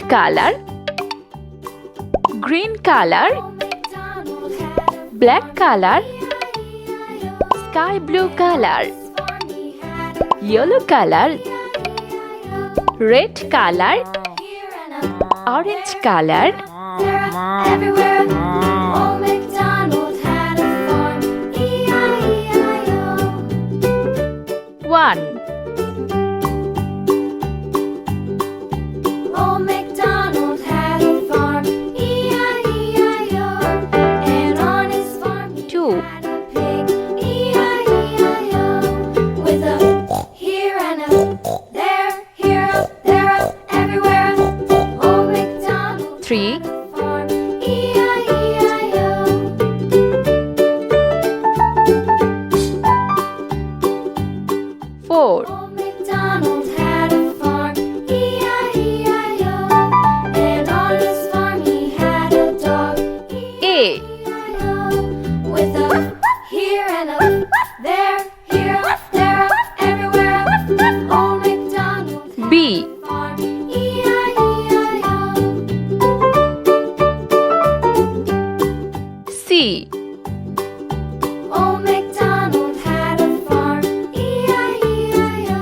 color, green color, black color, sky blue color, yellow color, red color, orange color. Everywhere. Old MacDonald had a farm. E-I-E-I-O. 1. Old MacDonald had a farm. E-I-E-I-O. And on his farm he 2. had a pig. E-I-E-I-O. With a here and a there, here, there, everywhere. Old MacDonald 3. farm. E-I-E-I-O. 4. Old MacDonald had a farm. E-I-E-I-O. And on his farm he had a dog. A. E-I-E-I-O. With a here and a there, here, there, everywhere. Old MacDonald had B. a farm. E-I-E-I-O. C. Old MacDonald had a farm. E-I-E-I-O.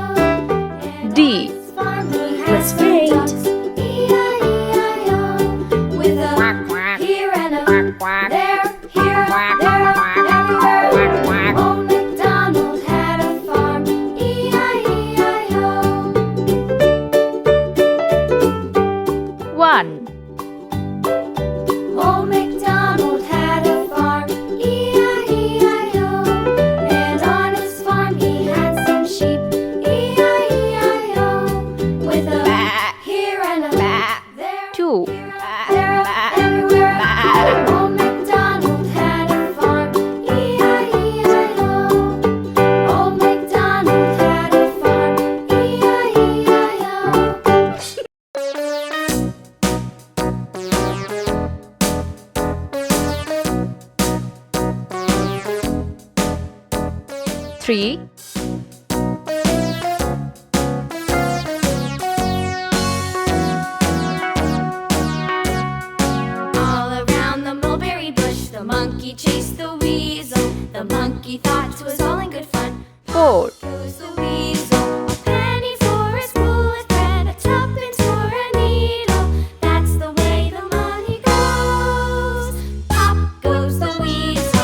And D. on his farm he had some ducks. E-I-E-I-O. With a here and a there, here, there, everywhere. Old MacDonald had a farm. E-I-E-I-O. 1. Old MacDonald had a farm. E-I-E-I-O. And on his farm he had some sheep. E-I-E-I-O. With a here and a there, 2. here, there, everywhere. Old MacDonald had a farm. E-I-E-I-O. Old MacDonald had a farm. E-I-E-I-O. 3. All around the mulberry bush, the monkey chased the weasel. The monkey thought 'twas all in good fun. 4. Goes the weasel, a penny for a spool of thread, a tuppence for a needle. That's the way the money goes. Pop goes the weasel.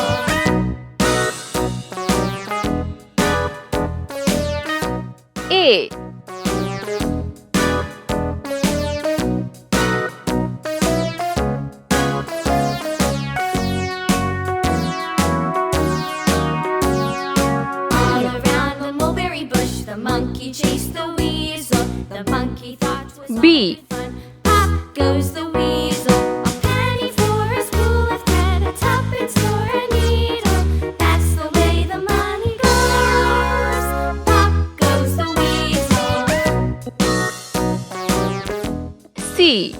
A. All around the mulberry bush, the monkey chased the weasel. The monkey thought 'twas all B. good fun. Pop goes the weasel, a penny for a spool of thread, a tuppence for a needle. That's the way the money goes. Pop goes the weasel. C.